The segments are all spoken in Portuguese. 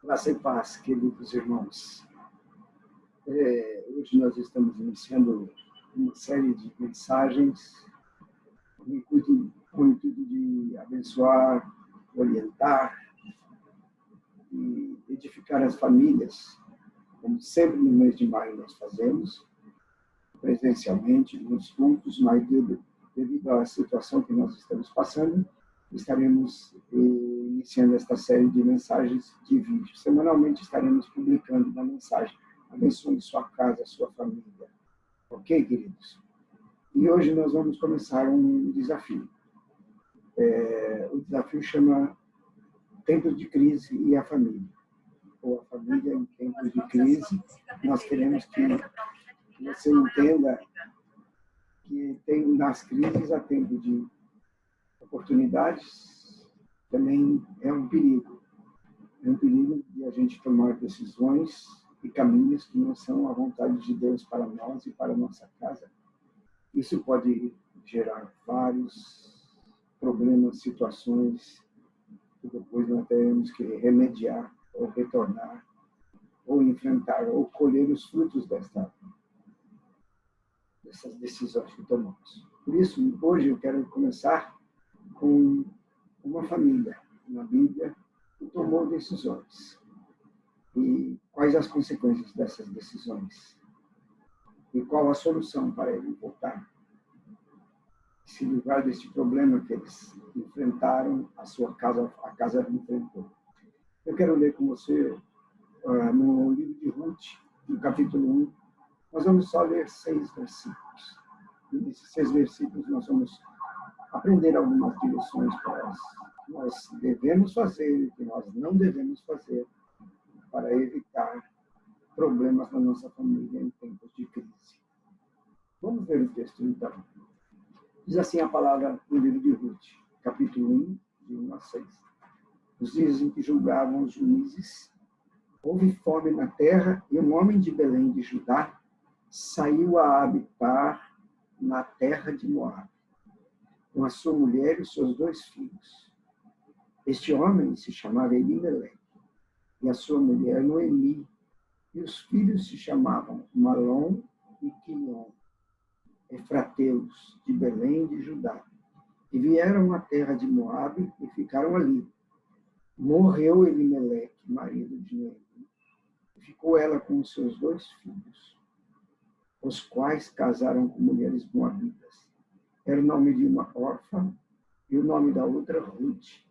Graça e paz, queridos irmãos. Hoje nós estamos iniciando uma série de mensagens com o intuito de abençoar, orientar e edificar as famílias, como sempre no mês de maio nós fazemos, presencialmente, nos cultos, mas devido à situação que nós estamos passando, estaremos iniciando esta série de mensagens de vídeo. Semanalmente estaremos publicando uma mensagem abençoando sua casa, sua família. Ok, queridos? E hoje nós vamos começar um desafio. O desafio chama Tempos de Crise e a Família. Ou a família em tempos de crise. Nós queremos que você entenda que nas crises há tempo de oportunidades, também é um perigo. É um perigo de a gente tomar decisões e caminhos que não são a vontade de Deus para nós e para a nossa casa. Isso pode gerar vários problemas, situações que depois nós teremos que remediar ou retornar, ou enfrentar, ou colher os frutos dessas decisões que tomamos. Por isso, hoje eu quero começar com uma família na Bíblia que tomou decisões. E quais as consequências dessas decisões? E qual a solução para ele voltar? Se livrar deste problema que eles enfrentaram, a casa enfrentou. Eu quero ler com você no livro de Ruth, no capítulo 1. Nós vamos só ler 6 versículos. E nesses 6 versículos nós vamos aprender algumas direções para nós devemos fazer e que nós não devemos fazer para evitar problemas na nossa família em tempos de crise. Vamos ver o texto, então. Diz assim a palavra no livro de Ruth, capítulo 1, de 1 a 6. Nos dias em que julgavam os juízes, houve fome na terra e um homem de Belém de Judá saiu a habitar na terra de Moabe, com a sua mulher e seus 2 filhos. Este homem se chamava Elimeleque, e a sua mulher Noemi, e os filhos se chamavam Malom e Quilion, efrateus de Belém de Judá, e vieram à terra de Moabe e ficaram ali. Morreu Elimeleque, marido de Noemi, e ficou ela com os seus 2 filhos, os quais casaram com mulheres moabitas. Era o nome de uma órfã e o nome da outra Ruth,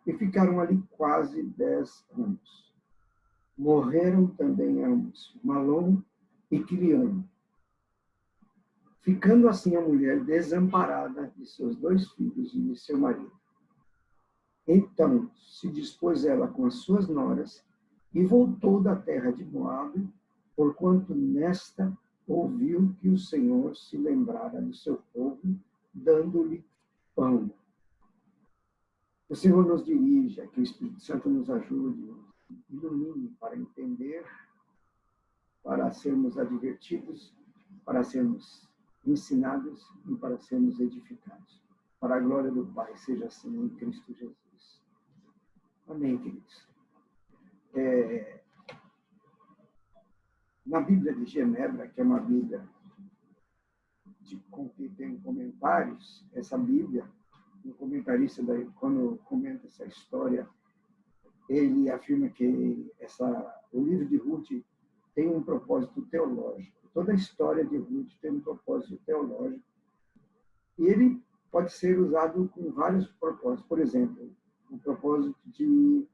e ficaram ali quase 10 anos. Morreram também ambos, Malom e Quilion. Ficando assim a mulher desamparada de seus 2 filhos e de seu marido. Então se dispôs ela com as suas noras e voltou da terra de Moabe, porquanto nesta ouviu que o Senhor se lembrara do seu povo, dando-lhe pão. O Senhor nos dirija, que o Espírito Santo nos ajude, ilumine para entender, para sermos advertidos, para sermos ensinados e para sermos edificados. Para a glória do Pai, seja assim em Cristo Jesus. Amém, queridos. Na Bíblia de Genebra, que é uma Bíblia que tem comentários, essa Bíblia, o comentarista, quando comenta essa história, ele afirma que o livro de Ruth tem um propósito teológico. Toda a história de Ruth tem um propósito teológico. E ele pode ser usado com vários propósitos. Por exemplo, o propósito de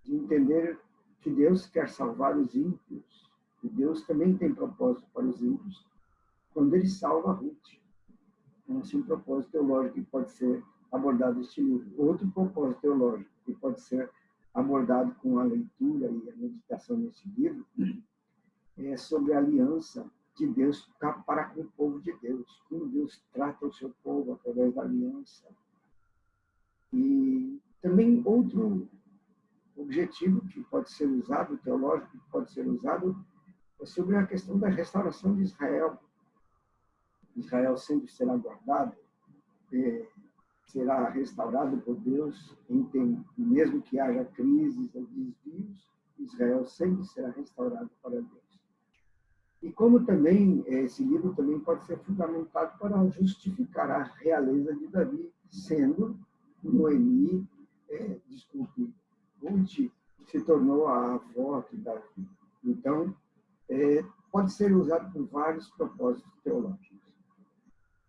entender que Deus quer salvar os ímpios. E Deus também tem propósito para os ímpios quando ele salva Ruth. Então, assim, um propósito teológico que pode ser abordado neste livro. Outro propósito teológico que pode ser abordado com a leitura e a meditação nesse livro é sobre a aliança de Deus para com o povo de Deus. Como Deus trata o seu povo através da aliança. E também outro objetivo que pode ser usado, teológico que pode ser usado, é sobre a questão da restauração de Israel. Israel sempre será guardado, será restaurado por Deus, mesmo que haja crises ou desvios, Israel sempre será restaurado para Deus. E como também esse livro também pode ser fundamentado para justificar a realeza de Davi, sendo Noemi, Ruth se tornou a avó de Davi. Então, pode ser usado por vários propósitos teológicos.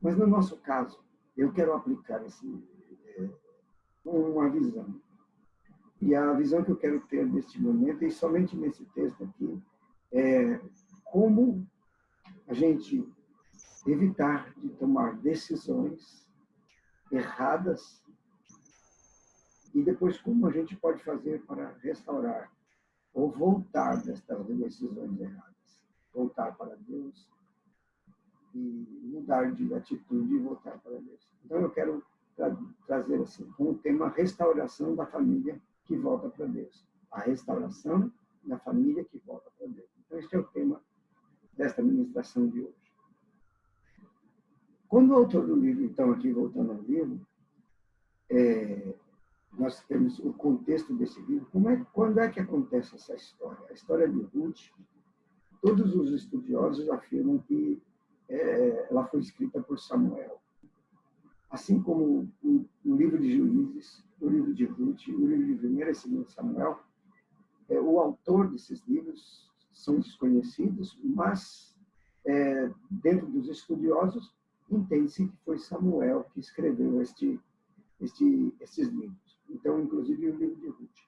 Mas no nosso caso, eu quero aplicar uma visão. E a visão que eu quero ter neste momento, e somente nesse texto aqui, é como a gente evitar de tomar decisões erradas e depois como a gente pode fazer para restaurar ou voltar destas decisões erradas. Voltar para Deus e mudar de atitude e voltar para Deus. Então eu quero trazer assim, como tema, restauração da família que volta para Deus. A restauração da família que volta para Deus. Então este é o tema desta ministração de hoje. Quando o autor do livro, então, aqui voltando ao livro, nós temos o contexto desse livro. Quando é que acontece essa história? A história de Ruth, todos os estudiosos afirmam que ela foi escrita por Samuel. Assim como o livro de Juízes, o livro de Ruth, o livro de 1º e 2º Samuel, o autor desses livros são desconhecidos, mas dentro dos estudiosos entende-se que foi Samuel que escreveu esses livros. Então, inclusive o livro de Ruth.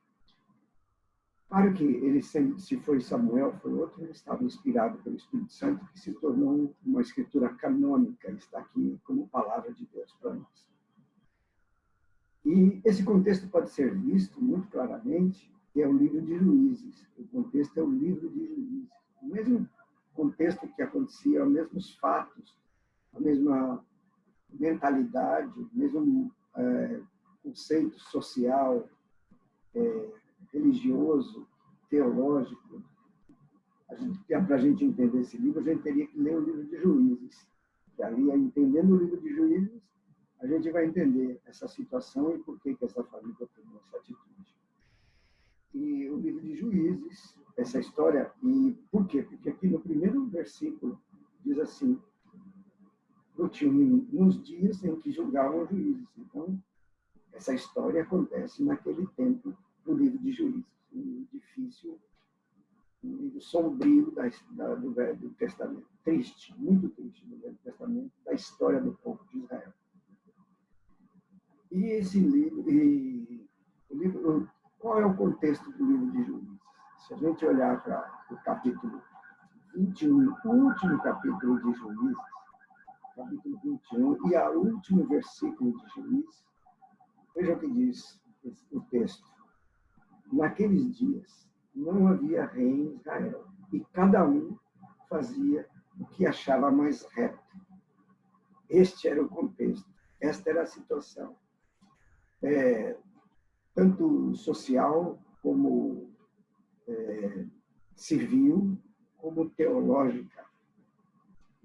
Claro que ele, se foi Samuel, foi outro, ele estava inspirado pelo Espírito Santo, que se tornou uma escritura canônica, está aqui como palavra de Deus para nós. E esse contexto pode ser visto muito claramente, que é o livro de Juízes. O contexto é o livro de Juízes. O mesmo contexto que acontecia, os mesmos fatos, a mesma mentalidade, o mesmo conceito social, religioso, teológico. Para a gente entender esse livro, a gente teria que ler o livro de Juízes. Que ali, entendendo o livro de Juízes, a gente vai entender essa situação e por que essa família tomou essa atitude. E o livro de Juízes, essa história, e por quê? Porque aqui no primeiro versículo diz assim: nos dias em que julgavam juízes. Então, essa história acontece naquele tempo do livro de Juízes, um livro difícil, um livro sombrio do Velho Testamento, triste, muito triste do Velho Testamento, da história do povo de Israel. E esse livro, qual é o contexto do livro de Juízes? Se a gente olhar para o capítulo 21, o último capítulo de Juízes, capítulo 21, e o último versículo de Juízes, veja o que diz o texto. Naqueles dias não havia rei em Israel, e cada um fazia o que achava mais reto. Este era o contexto, esta era a situação. Tanto social, como civil, como teológica.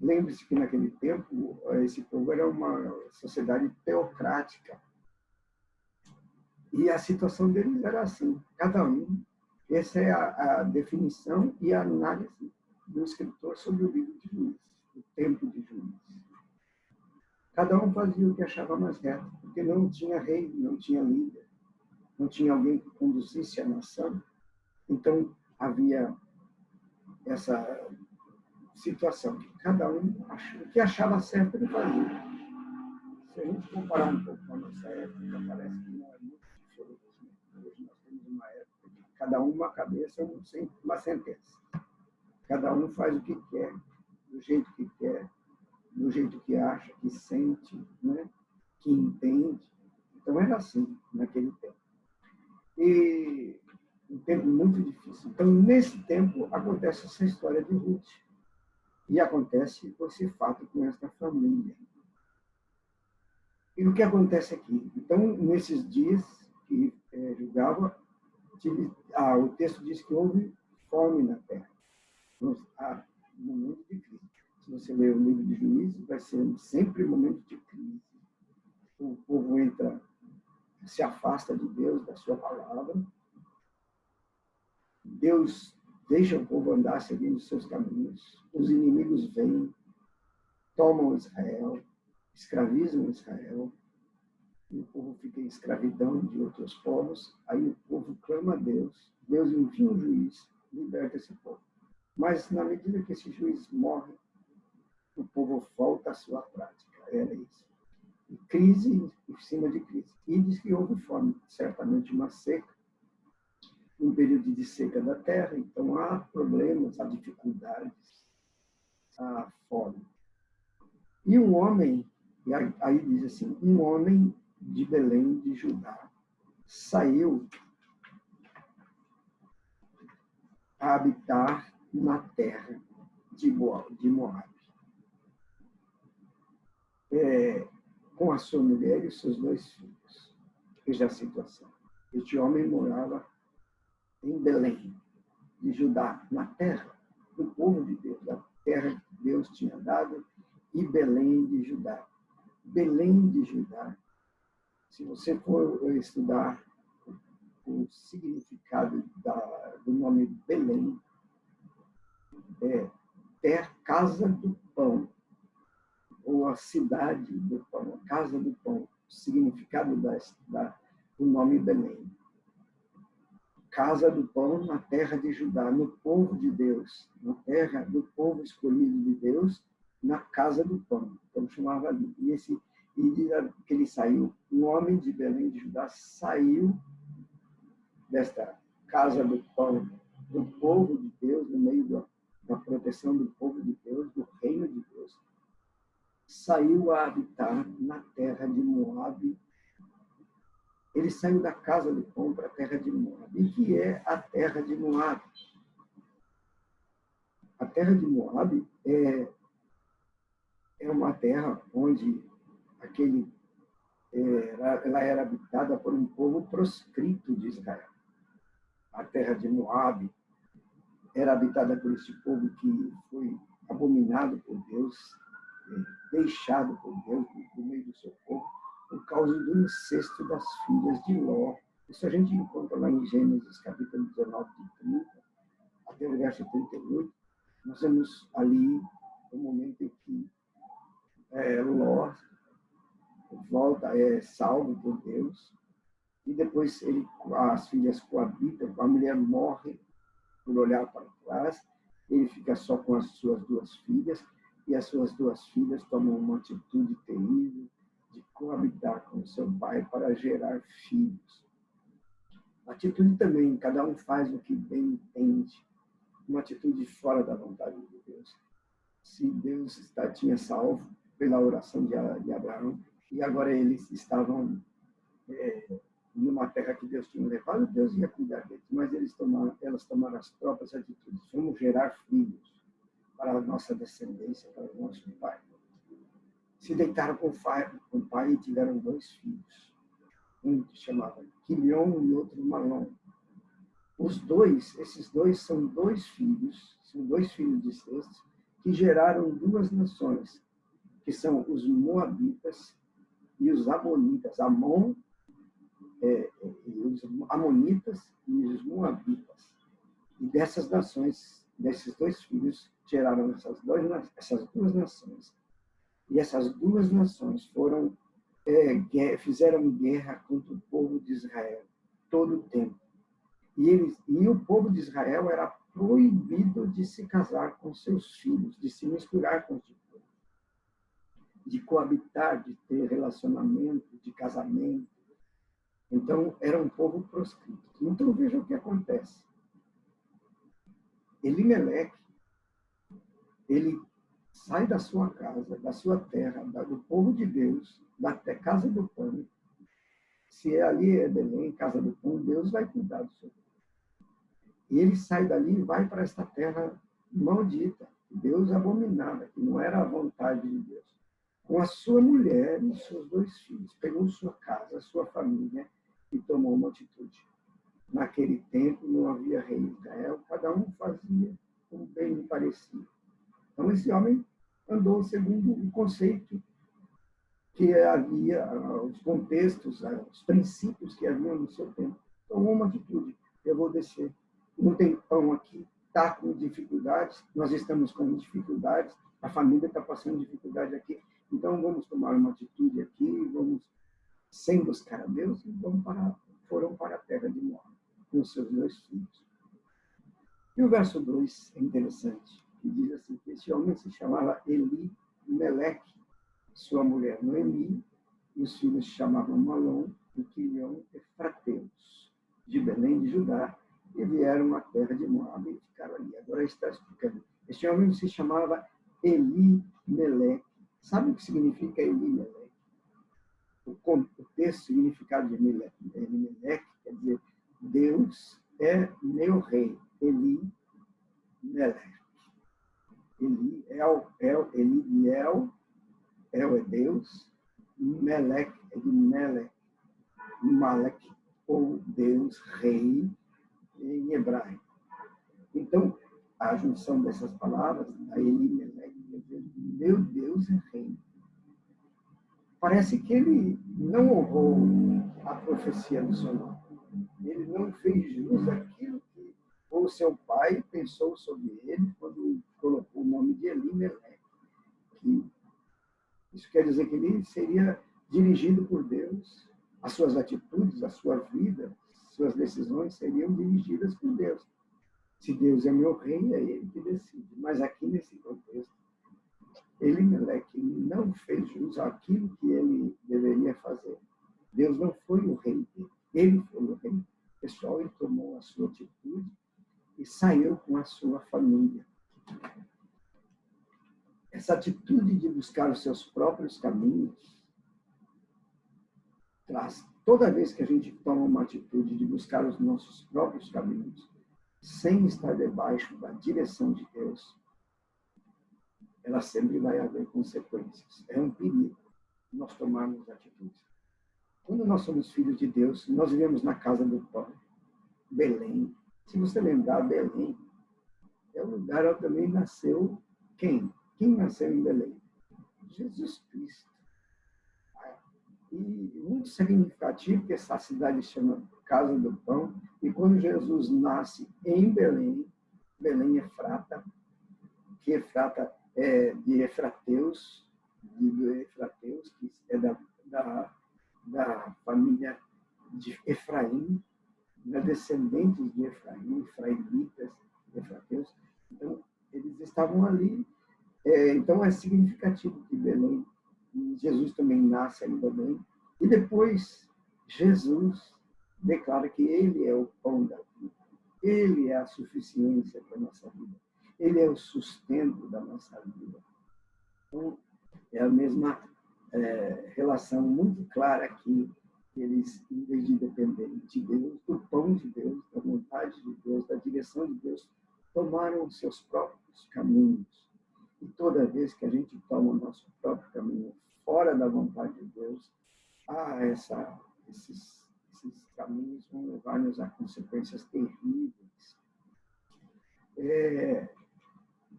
Lembre-se que naquele tempo esse povo era uma sociedade teocrática. E a situação deles era assim, cada um. Essa é a definição e a análise do escritor sobre o livro de Juízes, o tempo de Juízes. Cada um fazia o que achava mais reto, porque não tinha rei, não tinha líder, não tinha alguém que conduzisse a nação. Então, havia essa situação que cada um o que achava certo ele fazia. Se a gente comparar um pouco com a nossa época, parece que não é muito diferente. Hoje nós temos uma época que cada um uma cabeça, uma sentença. Cada um faz o que quer, do jeito que quer, do jeito que acha, que sente, né? Que entende. Então era assim naquele tempo. E um tempo muito difícil. Então, nesse tempo, acontece essa história de Ruth. E acontece esse fato com esta família. E o que acontece aqui? Então, nesses dias que julgava, o texto diz que houve fome na terra. Há um momento de crise. Se você ler o livro de Juízes, vai ser sempre um momento de crise. O povo se afasta de Deus, da sua palavra. Deus deixa o povo andar seguindo os seus caminhos. Os inimigos vêm, tomam Israel, escravizam Israel, e o povo fica em escravidão de outros povos. Aí o povo clama a Deus, Deus envia um juiz, liberta esse povo. Mas, na medida que esse juiz morre, o povo volta à sua prática. Era isso. E crise em cima de crise. E diz que houve fome, certamente uma seca, um período de seca da terra. Então, há problemas, há dificuldades, há fome. E um homem, e aí diz assim, um homem de Belém, de Judá, saiu a habitar na terra de Moabe. Com a sua mulher e seus 2 filhos. Veja a situação. Este homem morava em Belém, de Judá, na terra do povo de Deus, a terra que Deus tinha dado, e Belém de Judá. Belém de Judá, se você for estudar o significado do nome Belém, é casa do pão, ou a cidade do pão, a casa do pão, o significado do nome Belém. Casa do pão na terra de Judá, no povo de Deus, na terra do povo escolhido de Deus, na casa do pão. Então chamava ali. E diz que ele saiu, um homem de Belém de Judá saiu desta casa do pão, do povo de Deus, no meio da proteção do povo de Deus, do reino de Deus, saiu a habitar na terra de Moabe. Ele saiu da casa do pão para a terra de Moabe. E que é a terra de Moabe? A terra de Moabe é uma terra onde ela era habitada por um povo proscrito de Israel. A terra de Moabe era habitada por esse povo que foi abominado por Deus, deixado por Deus no meio do seu povo, por causa do incesto das filhas de Ló. Isso a gente encontra lá em Gênesis, capítulo 19, de 30, até o verso 38. Nós vemos ali o momento em que Ló volta, é salvo por Deus, e depois as filhas coabitam, a mulher morre por olhar para trás, ele fica só com as suas 2 filhas, e as suas 2 filhas tomam uma atitude terrível de coabitar com seu pai para gerar filhos. Atitude também, cada um faz o que bem entende, uma atitude fora da vontade de Deus. Se Deus tinha salvo pela oração de Abraão, e agora eles estavam numa terra que Deus tinha levado, Deus ia cuidar deles, mas elas tomaram as próprias atitudes. Vamos gerar filhos para a nossa descendência, para o nosso pai. Se deitaram com o pai e tiveram 2 filhos. Um que chamava Quilion e outro Malom. Esses dois são 2 filhos, são 2 filhos de incesto, que geraram 2 nações, que são os Moabitas e os Amonitas. Os Amonitas e os Moabitas. E dessas nações, desses 2 filhos, geraram essas 2 nações. E essas 2 nações fizeram guerra contra o povo de Israel todo o tempo. E o povo de Israel era proibido de se casar com seus filhos, de se misturar com esse povo, de coabitar, de ter relacionamento, de casamento. Então, era um povo proscrito. Então, veja o que acontece. Elimeleque, ele sai da sua casa, da sua terra, do povo de Deus, da casa do pão. Se ali é Belém, casa do pão, Deus vai cuidar do seu povo. E ele sai dali e vai para esta terra maldita, que Deus abominava, que não era a vontade de Deus. Com a sua mulher e seus 2 filhos, pegou sua casa, sua família e tomou uma atitude. Naquele tempo não havia rei em Israel, cada um fazia como bem lhe parecia. Então esse homem andou segundo o conceito que havia, os contextos, os princípios que haviam no seu tempo. Tomou uma atitude: eu vou descer não tem pão aqui, está com dificuldades, nós estamos com dificuldades, a família está passando dificuldade aqui, então vamos tomar uma atitude aqui, vamos, sem buscar a Deus, e foram para a terra de Moab, com os seus 2 filhos. E o verso 2 é interessante, que diz assim, que esse homem se chamava Elimeleque, sua mulher Noemi, e os filhos se chamavam Malom e Quilion Efrateus, de Belém de Judá, e vieram à terra de Moab e ficaram ali. Agora está explicando. Este homem se chamava Elimeleque. Sabe o que significa Elimeleque? O texto, significado de Elimeleque, quer dizer, Deus é meu rei. Elimeleque. Eliel é Deus, Meleque é de Melech, Malek, ou Deus, rei, em hebraico. Então, a junção dessas palavras, a Elimeleque, meu Deus é rei. Parece que ele não honrou a profecia do seu nome. Ele não fez jus àquilo que o seu pai pensou sobre ele quando colocou o nome de Elimeleque. Isso quer dizer que ele seria dirigido por Deus, as suas atitudes, a sua vida, suas decisões seriam dirigidas por Deus. Se Deus é meu rei, é ele que decide. Mas aqui nesse contexto, Elimeleque não fez jus àquilo que ele deveria fazer. Deus não foi o rei dele, ele foi o rei. Pessoal, ele tomou a sua atitude e saiu com a sua família. Essa atitude de buscar os seus próprios caminhos traz, toda vez que a gente toma uma atitude de buscar os nossos próprios caminhos, sem estar debaixo da direção de Deus, ela sempre vai haver consequências. É um perigo nós tomarmos atitudes. Quando nós somos filhos de Deus, nós vivemos na casa do pão, Belém. Se você lembrar, Belém é o lugar onde também nasceu quem? Quem nasceu em Belém? Jesus Cristo. E muito significativo que essa cidade se chama Casa do Pão. E quando Jesus nasce em Belém, Belém Efrata, que Efrata é de Efrateus, que é da família de Efraim, descendentes de Efraim, efraimitas, Efrateus. Então, eles estavam ali. Então, é significativo que Belém, Jesus também nasce em Belém. E depois, Jesus declara que ele é o pão da vida. Ele é a suficiência para a nossa vida. Ele é o sustento da nossa vida. Então, é a mesma relação muito clara aqui. Eles, em vez de dependerem de Deus, do pão de Deus, da vontade de Deus, da direção de Deus, tomaram os seus próprios caminhos. E toda vez que a gente toma o nosso próprio caminho fora da vontade de Deus, esses caminhos vão levar-nos a consequências terríveis. É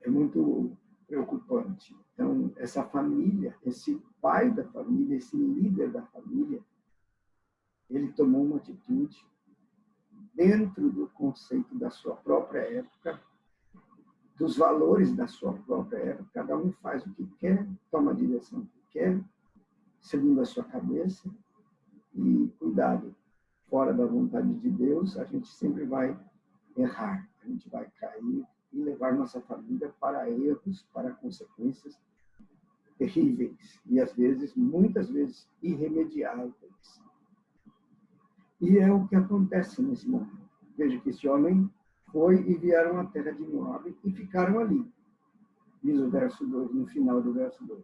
muito preocupante. Então, essa família, esse pai da família, esse líder da família, ele tomou uma atitude dentro do conceito da sua própria época, dos valores da sua própria época. Cada um faz o que quer, toma a direção que quer, segundo a sua cabeça. E cuidado, fora da vontade de Deus, a gente sempre vai errar, a gente vai cair e levar nossa família para erros, para consequências terríveis e, às vezes, muitas vezes, irremediáveis. E é o que acontece nesse momento. Veja que esse homem foi e vieram à terra de Moab e ficaram ali. Diz o verso 2, no final do verso 2.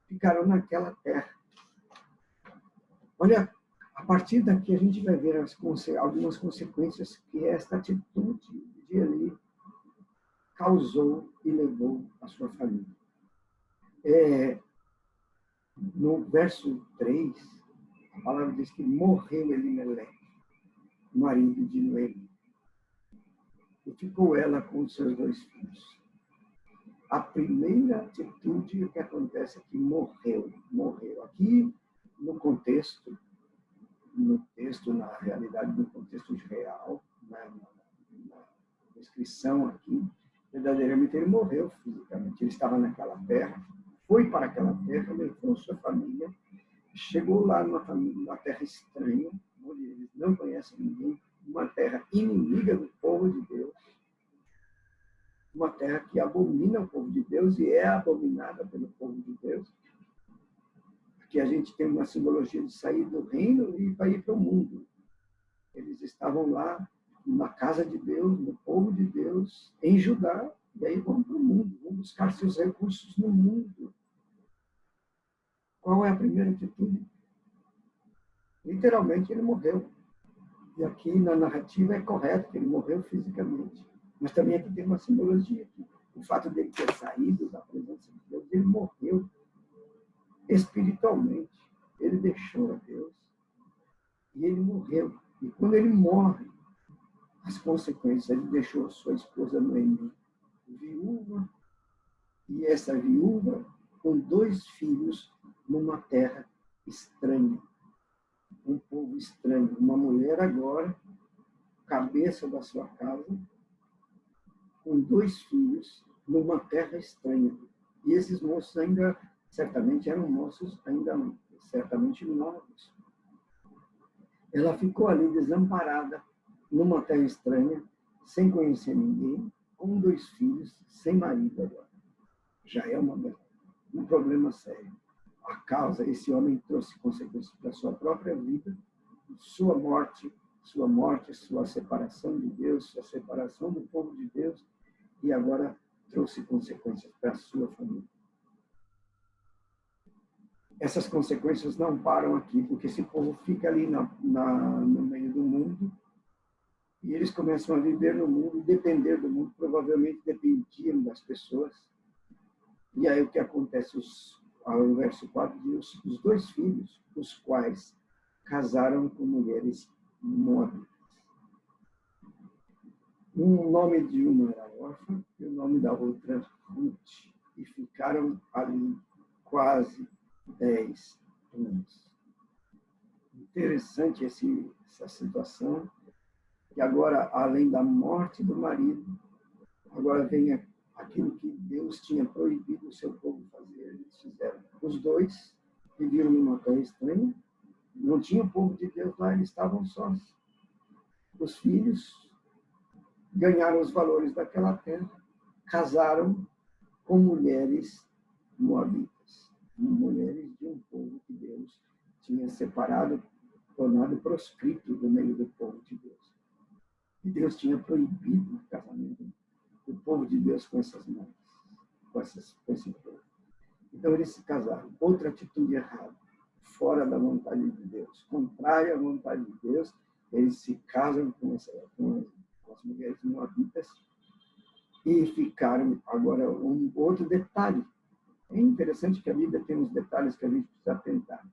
Ficaram naquela terra. Olha, a partir daqui a gente vai ver algumas consequências que esta atitude de Eli causou e levou à sua família. No verso 3, a palavra diz que morreu Elimeleque, marido de Noemi. E ficou ela com os seus 2 filhos. A primeira atitude que acontece é que morreu. Aqui, no contexto, na realidade, no contexto real, descrição aqui, verdadeiramente ele morreu fisicamente. Ele estava naquela terra, foi para aquela terra, levou sua família, chegou lá numa terra estranha, onde eles não conhecem ninguém, uma terra inimiga do povo de Deus, uma terra que abomina o povo de Deus e é abominada pelo povo de Deus. Aqui a gente tem uma simbologia de sair do reino e para ir para o mundo. Eles estavam lá na casa de Deus, no povo de Deus, em Judá, e aí vão para o mundo, vão buscar seus recursos no mundo. Qual é a primeira atitude? Literalmente, ele morreu. E aqui na narrativa é correto que ele morreu fisicamente. Mas também aqui tem uma simbologia. O fato dele ter saído da presença de Deus, ele morreu espiritualmente. Ele deixou a Deus e ele morreu. E quando ele morre, as consequências, ele deixou sua esposa Noemi viúva, e essa viúva com 2 filhos numa terra estranha, um povo estranho, uma mulher agora, cabeça da sua casa, com 2 filhos numa terra estranha. E esses moços ainda, certamente, eram moços ainda certamente novos. Ela ficou ali desamparada, numa terra estranha, sem conhecer ninguém, com 2 filhos, sem marido agora. Já é um problema sério. A causa, esse homem trouxe consequências para a sua própria vida, sua morte, sua separação de Deus, sua separação do povo de Deus, e agora trouxe consequências para a sua família. Essas consequências não param aqui, porque esse povo fica ali no meio do mundo, e eles começam a viver no mundo, depender do mundo, provavelmente dependiam das pessoas. E aí o que acontece? O verso 4 diz, os 2 filhos, os quais casaram com mulheres moabitas. O nome de uma era órfã e o nome da outra Ruth. E ficaram ali quase 10 anos. Interessante essa situação. E agora, além da morte do marido, agora vem aquilo que Deus tinha proibido o seu povo fazer. Eles fizeram. Os 2 viviam numa terra estranha, não tinha o povo de Deus lá, eles estavam sós. Os filhos ganharam os valores daquela terra, casaram com mulheres moabitas, mulheres de um povo que Deus tinha separado, tornado proscrito do meio do povo de Deus. E Deus tinha proibido o casamento do povo de Deus com essas mães, com esse povo. Então eles se casaram. Outra atitude errada, fora da vontade de Deus, contrária à vontade de Deus, eles se casam com as mulheres moabitas e ficaram. Agora, um outro detalhe. É interessante que a Bíblia tem uns detalhes que a gente precisa atentar.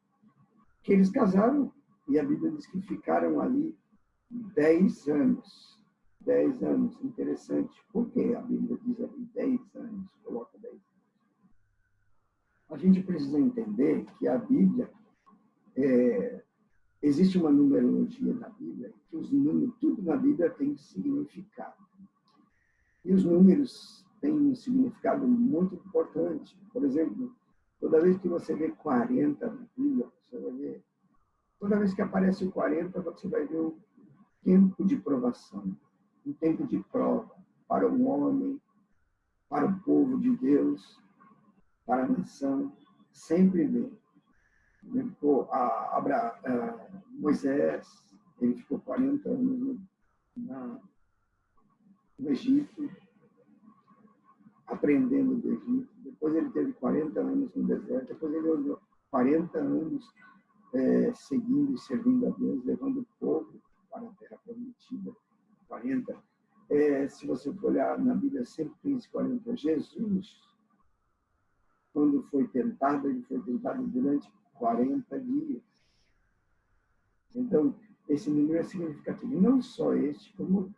Que eles casaram e a Bíblia diz que ficaram ali 10 anos. 10 anos. Interessante. Por que a Bíblia diz ali 10 anos? Coloca 10 anos. A gente precisa entender que a Bíblia, existe uma numerologia na Bíblia, que os números, tudo na Bíblia tem significado. E os números têm um significado muito importante. Por exemplo, toda vez que você vê 40 na Bíblia, você vai ver, toda vez que aparece o 40, você vai ver um tempo de provação, um tempo de prova para o homem, para o povo de Deus, para a nação, sempre vem. Moisés, ele ficou 40 anos no Egito, aprendendo do Egito. Depois ele teve 40 anos no deserto. Depois ele andou 40 anos seguindo e servindo a Deus, levando o povo para a terra prometida. 40. Se você for olhar na Bíblia, sempre tem esse 40. Jesus, quando foi tentado, ele foi tentado durante 40 dias. Então, esse número é significativo. Não só este, como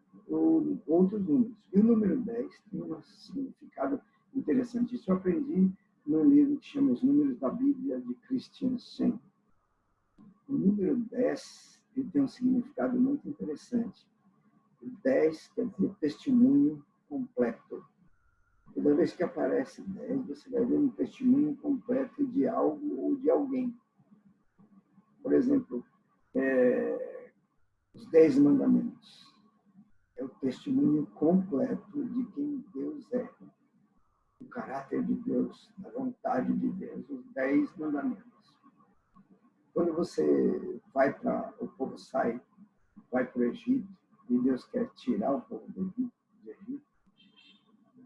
outros números. E o número 10 tem um significado interessante. Isso eu aprendi num livro que chama Os Números da Bíblia, de Christian Sen. O número 10 ele tem um significado muito interessante. 10 quer dizer testemunho completo. Toda vez que aparece 10, você vai ver um testemunho completo de algo ou de alguém. Por exemplo, os 10 mandamentos. É o testemunho completo de quem Deus é. O caráter de Deus, a vontade de Deus, os 10 mandamentos. Quando você o povo vai para o Egito, e Deus quer tirar o povo do Egito,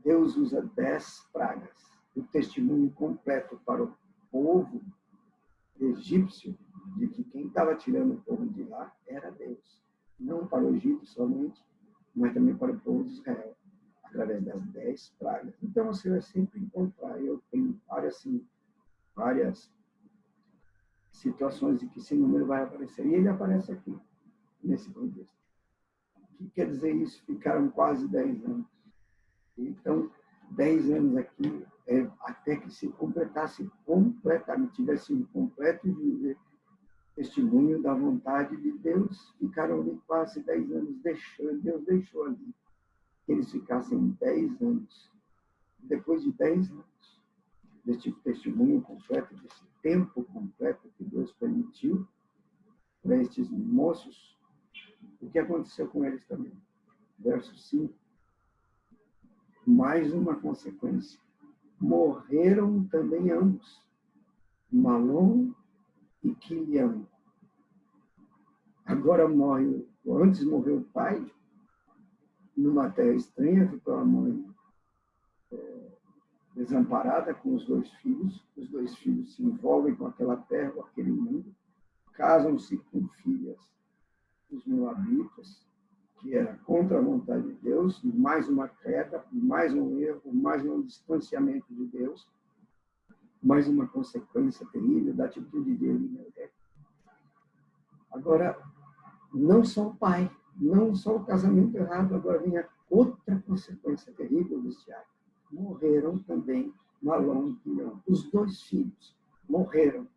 Deus usa 10 pragas. O testemunho completo para o povo egípcio de que quem estava tirando o povo de lá era Deus. Não para o Egito somente, mas também para o povo de Israel, através das 10 pragas. Então você vai sempre encontrar, eu tenho várias situações em que esse número vai aparecer. E ele aparece aqui, nesse contexto. O que quer dizer isso? Ficaram quase 10 anos. Então, 10 anos aqui, até que se completasse completamente, tivesse um completo testemunho da vontade de Deus, ficaram ali quase 10 anos, Deus deixou ali que eles ficassem 10 anos. Depois de 10 anos, desse testemunho completo, desse tempo completo que Deus permitiu para estes moços, o que aconteceu com eles também? Verso 5. Mais uma consequência. Morreram também ambos, Malom e Quilião. Agora antes morreu o pai, numa terra estranha, ficou a mãe desamparada com os 2 filhos. Os 2 filhos se envolvem com aquela terra, com aquele mundo, casam-se com filhas dos moabitas, que era contra a vontade de Deus, mais uma queda, mais um erro, mais um distanciamento de Deus, mais uma consequência terrível da atitude de Elimelec. Agora, não só o pai, não só o casamento errado, agora vem a outra consequência terrível deste ato. Morreram também Malom e Quilião. Os 2 filhos morreram.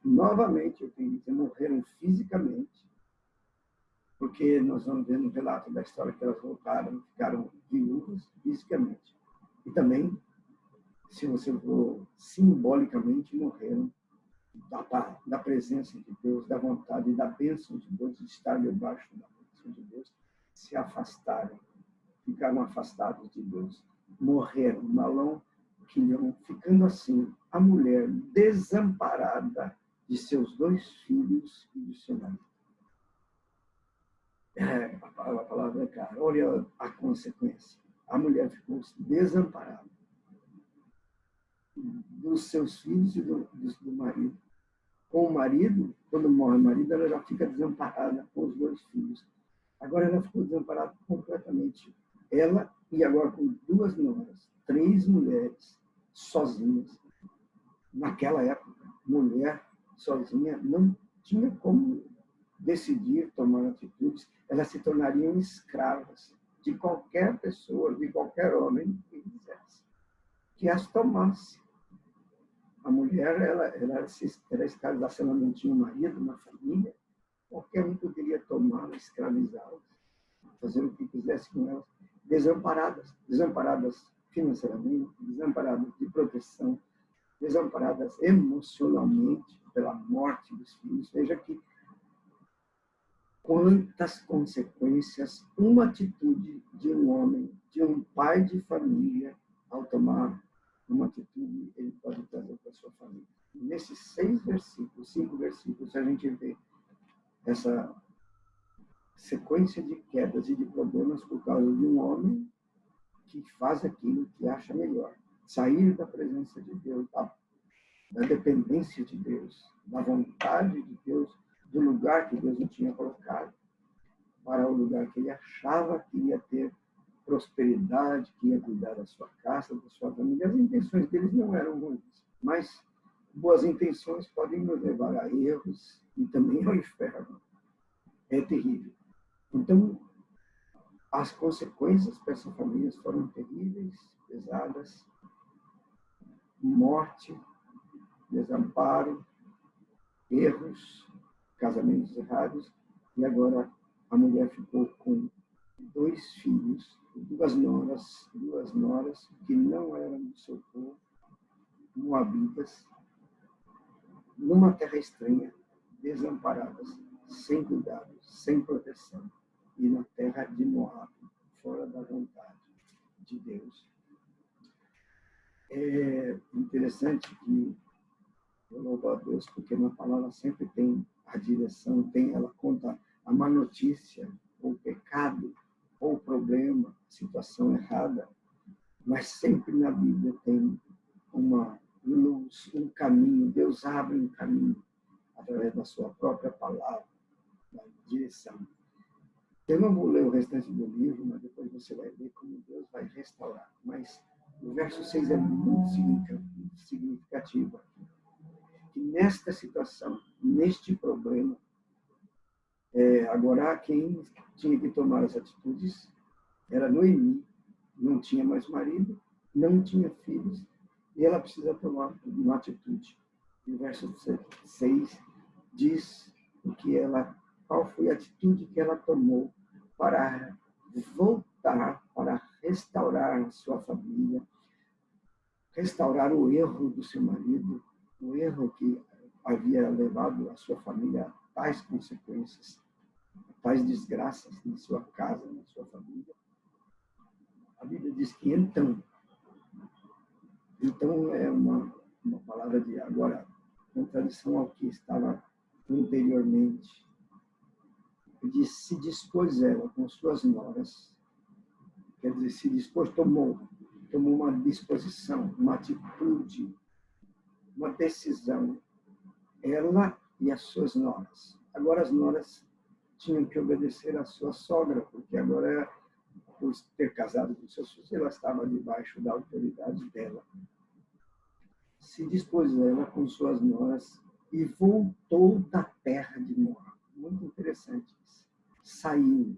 Novamente, eu tenho que dizer, morreram fisicamente, porque nós vamos ver no relato da história que elas voltaram, ficaram viúvas fisicamente. E também, se você for simbolicamente, morreram da presença de Deus, da vontade e da bênção de Deus, de estar debaixo da bênção de Deus, se afastaram, ficaram afastados de Deus. Morreram, Malom, Quilião, ficando assim, a mulher desamparada de seus 2 filhos e de seu marido. A palavra é clara. Olha a consequência. A mulher ficou desamparada dos seus filhos e do marido. Com o marido, quando morre o marido, ela já fica desamparada com os 2 filhos. Agora ela ficou desamparada completamente. Ela e agora com 2 noras, 3 mulheres sozinhas. Naquela época, mulher sozinha não tinha como decidir, tomar atitudes, elas se tornariam escravas de qualquer pessoa, de qualquer homem que quisesse, que as tomasse. A mulher, ela se escravizada, se ela não tinha um marido, uma família, qualquer um poderia tomá-la, escravizá-las, fazer o que quisesse com elas, desamparadas financeiramente, desamparadas de proteção, desamparadas emocionalmente pela morte dos filhos. Veja que quantas consequências uma atitude de um homem, de um pai de família, ao tomar uma atitude, ele pode trazer para a sua família. Nesses 5 versículos, a gente vê essa sequência de quedas e de problemas por causa de um homem que faz aquilo que acha melhor. Sair da presença de Deus, da dependência de Deus, da vontade de Deus, do lugar que Deus não tinha colocado, para o lugar que ele achava que ia ter prosperidade, que ia cuidar da sua casa, da sua família. As intenções deles não eram ruins, mas boas intenções podem nos levar a erros e também ao inferno. É terrível. Então, as consequências para essas famílias foram terríveis, pesadas, morte, desamparo, erros, casamentos errados, e agora a mulher ficou com terra estranha, desamparadas, sem cuidado, sem proteção, e na terra de Moab, fora da vontade de Deus. É interessante que eu louvo a Deus, porque na palavra sempre tem a direção, ela conta a má notícia, ou o pecado, ou o problema, a situação errada, mas sempre na Bíblia tem uma luz, um caminho. Deus abre um caminho através da sua própria palavra, da direção. Eu não vou ler o restante do livro, mas depois você vai ver como Deus vai restaurar. Mas o verso 6 é muito significativo. Que nesta situação, neste problema, agora quem tinha que tomar as atitudes era Noemi. Não tinha mais marido, não tinha filhos, e ela precisa tomar uma atitude. E o verso 6 diz qual foi a atitude que ela tomou para voltar, para restaurar a sua família, restaurar o erro do seu marido, o erro que havia levado a sua família a tais consequências, a tais desgraças na sua casa, na sua família. A Bíblia diz que então é uma palavra de agora, contradição ao que estava anteriormente. Diz, se dispôs ela com suas noras, quer dizer, se dispôs, tomou uma disposição, uma atitude, uma decisão, ela e as suas noras. Agora as noras tinham que obedecer à sua sogra, porque agora, por ter casado com seus filhos, ela estava debaixo da autoridade dela. Se dispôs ela com suas noras e voltou da terra de Moab. Muito interessante isso. Saiu,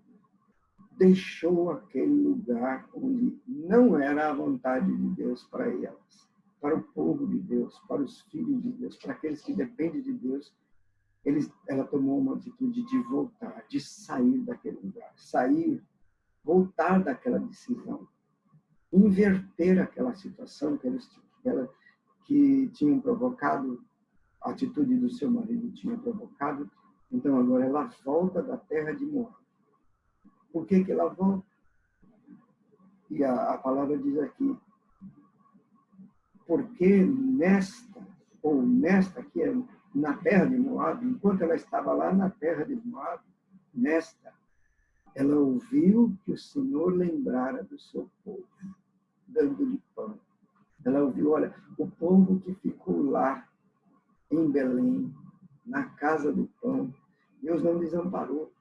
deixou aquele lugar onde não era a vontade de Deus para elas, para o povo de Deus, para os filhos de Deus, para aqueles que dependem de Deus. Ela tomou uma atitude de voltar, de sair daquele lugar, voltar daquela decisão, inverter aquela situação que tinham provocado, a atitude do seu marido tinha provocado. Então agora ela volta da terra de Moab. Por que ela volta? E a palavra diz aqui, porque nesta aqui, na terra de Moab, enquanto ela estava lá na terra de Moab, ela ouviu que o Senhor lembrara do seu povo, dando-lhe pão. Ela ouviu, olha, o povo que ficou lá em Belém, na casa do pão, Deus não desamparou.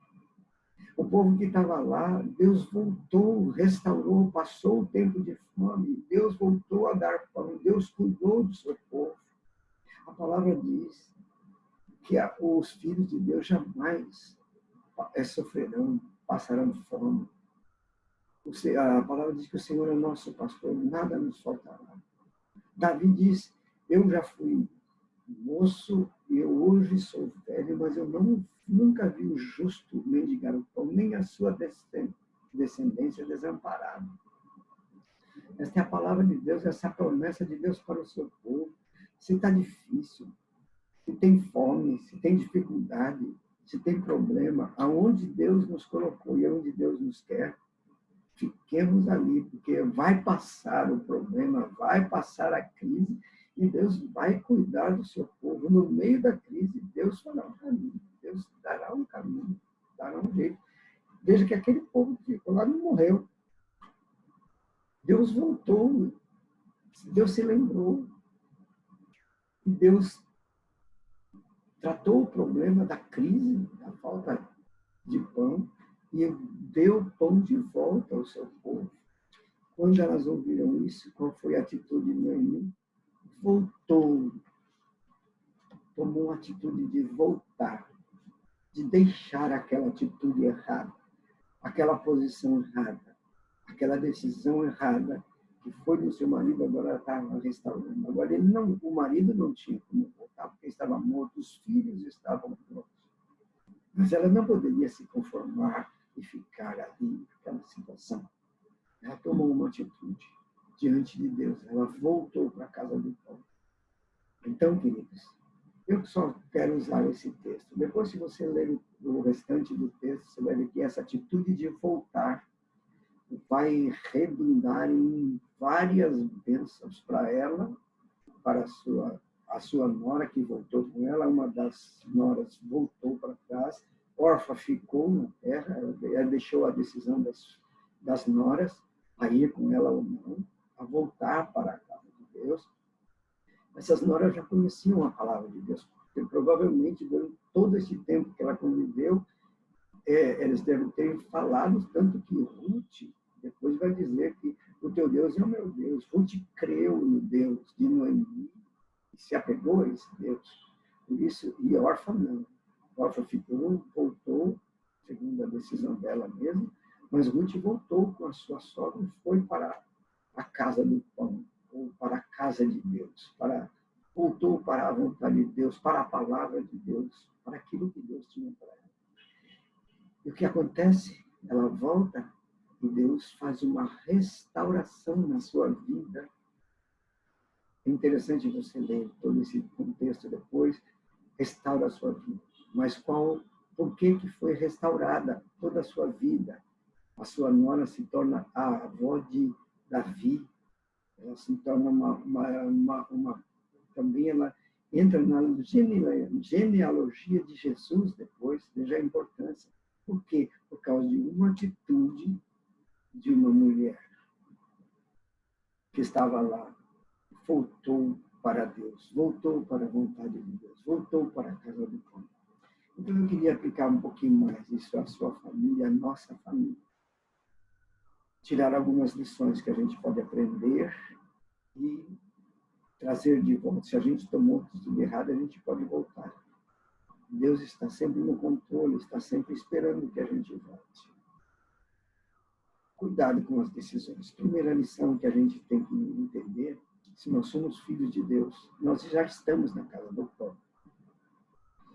O povo que estava lá, Deus voltou, restaurou, passou o tempo de fome, Deus voltou a dar pão, Deus cuidou do seu povo. A palavra diz que os filhos de Deus jamais sofrerão, passarão fome. A palavra diz que o Senhor é nosso pastor, nada nos faltará. Davi diz, eu já fui moço e eu hoje sou velho, mas eu nunca vi o justo mendigar o pão, nem a sua descendência desamparada. Esta é a palavra de Deus, essa é a promessa de Deus para o seu povo. Se está difícil, se tem fome, se tem dificuldade, se tem problema, aonde Deus nos colocou e aonde Deus nos quer, fiquemos ali, porque vai passar o problema, vai passar a crise, e Deus vai cuidar do seu povo. No meio da crise, Deus fará um caminho. Deus dará um caminho, dará um jeito. Veja que aquele povo que ficou lá não morreu. Deus voltou. Deus se lembrou. E Deus tratou o problema da crise, da falta de pão, e deu pão de volta ao seu povo. Quando elas ouviram isso, qual foi a atitude de Noemi? Voltou, tomou uma atitude de voltar, de deixar aquela atitude errada, aquela posição errada, aquela decisão errada que foi do seu marido, agora ela estava restaurando. Agora o marido não tinha como voltar, porque estava morto, os filhos estavam mortos. Mas ela não poderia se conformar e ficar ali naquela situação. Ela tomou uma atitude diante de Deus. Ela voltou para a casa do pão. Então, queridos, Eu só quero usar esse texto. Depois, se você ler o restante do texto, você vai ver que essa atitude de voltar vai redundar em várias bênçãos para ela, para a sua nora que voltou com ela. Uma das noras voltou para trás, órfã ficou na terra, ela deixou a decisão das noras a ir com ela ou não, a voltar para a casa de Deus. Essas noras já conheciam a palavra de Deus, porque provavelmente durante todo esse tempo que ela conviveu, eles devem ter falado, tanto que Ruth depois vai dizer que o teu Deus é o meu Deus. Ruth creu no Deus de Noemi e se apegou a esse Deus. Por isso, e órfã não. Órfã ficou, voltou, segundo a decisão dela mesma, mas Ruth voltou com a sua sogra e foi para a casa do pão, ou para a casa de Deus, voltou para a vontade de Deus, para a palavra de Deus, para aquilo que Deus tinha para ela. E o que acontece? Ela volta e Deus faz uma restauração na sua vida. É interessante você ler todo esse contexto depois, restaura a sua vida. Mas por que foi restaurada toda a sua vida? A sua nora se torna a avó de Davi, ela se torna também ela entra na genealogia de Jesus depois, veja a importância. Por quê? Por causa de uma atitude de uma mulher que estava lá, voltou para Deus, voltou para a vontade de Deus, voltou para a casa do pão. Então eu queria aplicar um pouquinho mais isso à sua família, à nossa família. Tirar algumas lições que a gente pode aprender e trazer de volta. Se a gente tomou tudo errado, a gente pode voltar. Deus está sempre no controle, está sempre esperando que a gente volte. Cuidado com as decisões. Primeira lição que a gente tem que entender, se nós somos filhos de Deus, nós já estamos na casa do pão.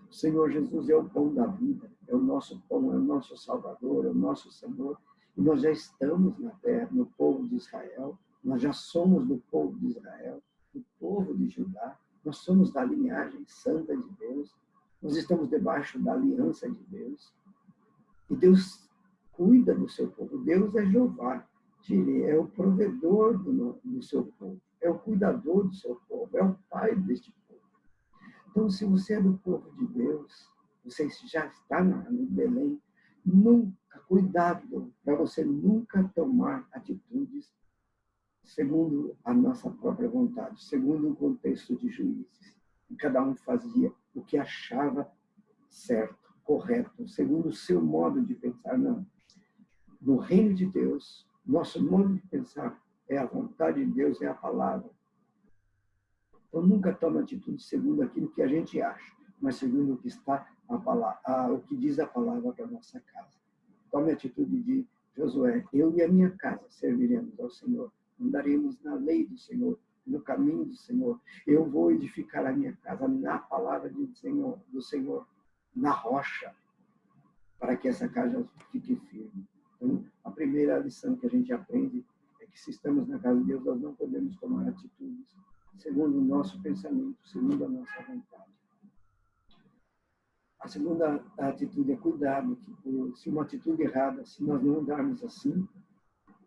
O Senhor Jesus é o pão da vida, é o nosso pão, é o nosso Salvador, é o nosso Senhor. E nós já estamos na terra, no povo de Israel, nós já somos do povo de Israel, do povo de Judá, nós somos da linhagem santa de Deus, nós estamos debaixo da aliança de Deus. E Deus cuida do seu povo. Deus é Jeová, é o provedor do seu povo, é o cuidador do seu povo, é o pai deste povo. Então, se você é do povo de Deus, você já está no Belém, nunca, cuidado, para você nunca tomar atitudes segundo a nossa própria vontade, segundo o contexto de Juízes. E cada um fazia o que achava certo, correto, segundo o seu modo de pensar. Não. No reino de Deus, nosso modo de pensar é a vontade de Deus, é a palavra. Então, nunca toma atitude segundo aquilo que a gente acha, mas segundo o que está o que diz a palavra para a nossa casa. Tome a atitude de Josué: eu e a minha casa serviremos ao Senhor, andaremos na lei do Senhor, no caminho do Senhor. Eu vou edificar a minha casa na palavra do Senhor, na rocha, para que essa casa fique firme. Então, a primeira lição que a gente aprende é que se estamos na casa de Deus, nós não podemos tomar atitudes segundo o nosso pensamento, segundo a nossa vontade. A segunda atitude é cuidado, se uma atitude errada, se nós não andarmos assim,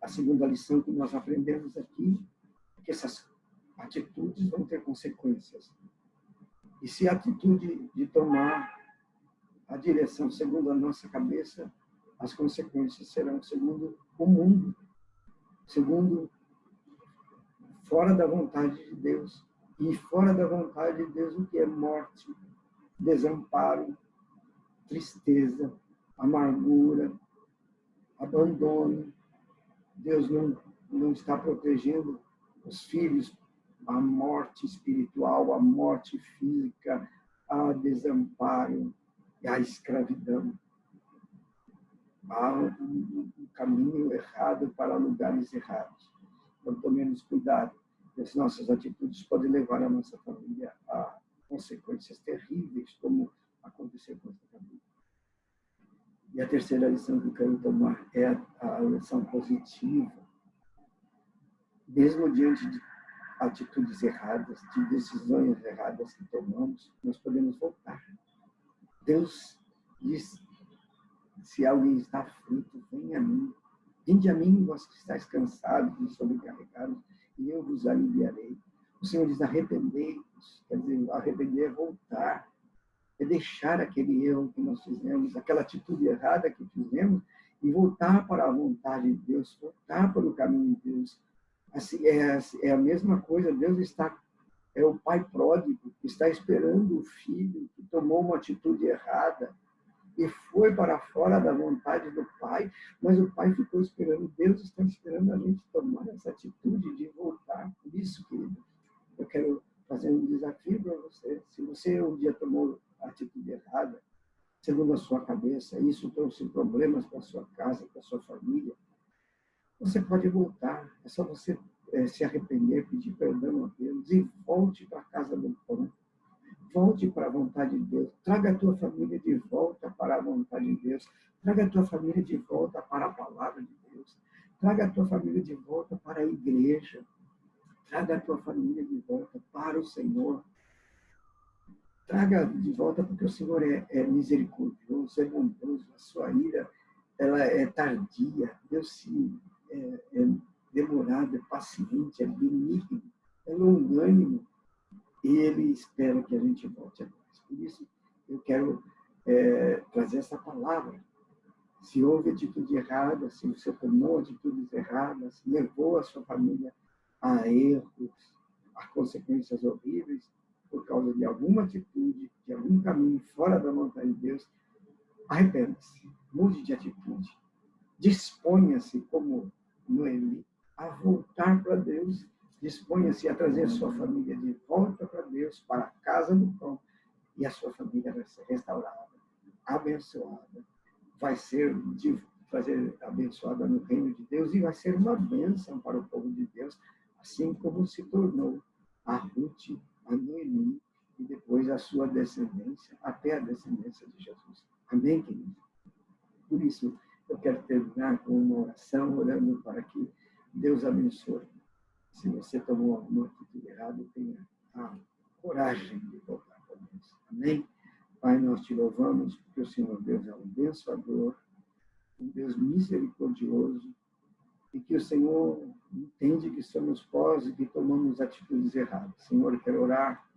a segunda lição que nós aprendemos aqui é que essas atitudes vão ter consequências. E se a atitude de tomar a direção segundo a nossa cabeça, as consequências serão segundo o mundo, segundo fora da vontade de Deus. E fora da vontade de Deus, o que é morte, desamparo, tristeza, amargura, abandono. Deus não está protegendo os filhos à morte espiritual, à morte física, ao desamparo e à escravidão. Há um caminho errado para lugares errados. Então, tomemos cuidado. As nossas atitudes podem levar a nossa família a consequências terríveis, como aconteceu com essa família. E a terceira lição que eu quero tomar é a lição positiva. Mesmo diante atitudes erradas, de decisões erradas que tomamos, nós podemos voltar. Deus diz, se alguém está aflito, venha a mim. Vinde a mim, vós que estáis cansados e sobrecarregados, e eu vos aliviarei. O Senhor diz, arrependei-vos. Quer dizer, arrepender é voltar, é deixar aquele erro que nós fizemos, aquela atitude errada que fizemos, e voltar para a vontade de Deus, voltar para o caminho de Deus. Assim, é a mesma coisa, Deus é o pai pródigo, que está esperando o filho que tomou uma atitude errada e foi para fora da vontade do pai, mas o pai ficou esperando. Deus está esperando a gente tomar essa atitude de voltar. Por isso, querido, eu quero fazer um desafio para você. Se você um dia tomou a atitude errada, segundo a sua cabeça, isso trouxe problemas para a sua casa, para a sua família, você pode voltar. É só você se arrepender, pedir perdão a Deus e volte para a casa do pão. Volte para a vontade de Deus. Traga a tua família de volta para a vontade de Deus. Traga a tua família de volta para a palavra de Deus. Traga a tua família de volta para a igreja. Traga a tua família de volta para o Senhor. Traga de volta porque o Senhor é misericordioso, é bondoso. A sua ira, ela é tardia. Deus é demorado, é paciente, é benigno, é longânimo. E Ele espera que a gente volte a Deus. Por isso, eu quero trazer essa palavra. Se houve atitude errada, se você tomou atitudes erradas, levou a sua família a erros, a consequências horríveis, por causa de alguma atitude, de algum caminho fora da vontade de Deus, arrependa-se, mude de atitude. Disponha-se, como Noemi, a voltar para Deus. Disponha-se a trazer sua família de volta para Deus, para a casa do pão, e a sua família vai ser restaurada, abençoada, vai ser abençoada no reino de Deus e vai ser uma bênção para o povo de Deus, assim como se tornou a Ruth, a Noemi e depois a sua descendência, até a descendência de Jesus. Amém, querido? Por isso, eu quero terminar com uma oração, orando para que Deus abençoe. Se você tomou alguma atitude errada, tenha a coragem de voltar para Deus. Amém? Pai, nós te louvamos porque o Senhor Deus é um abençoador, um Deus misericordioso, e que o Senhor entende que somos pós e que tomamos atitudes erradas. Senhor, eu quero orar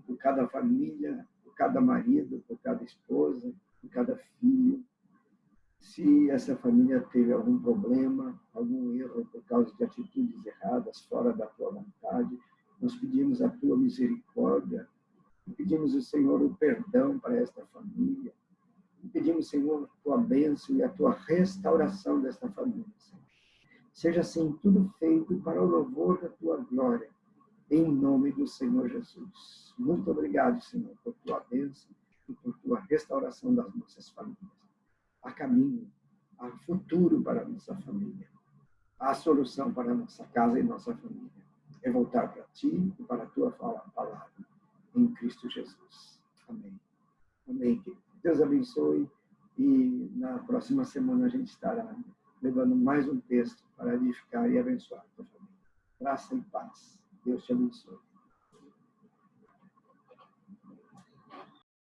por cada família, por cada marido, por cada esposa, por cada filho. Se essa família teve algum problema, algum erro por causa de atitudes erradas, fora da tua vontade, nós pedimos a tua misericórdia, pedimos ao Senhor o perdão para esta família, pedimos, Senhor, a tua bênção e a tua restauração desta família, Senhor. Seja assim tudo feito para o louvor da tua glória, em nome do Senhor Jesus. Muito obrigado, Senhor, por tua bênção e por tua restauração das nossas famílias. Há caminho, há futuro para a nossa família. Há solução para a nossa casa e nossa família. É voltar para ti e para a tua palavra, em Cristo Jesus. Amém. Amém, querido. Deus abençoe e na próxima semana a gente estará levando mais um texto para edificar e abençoar a tua família. Graça e paz. Deus te abençoe.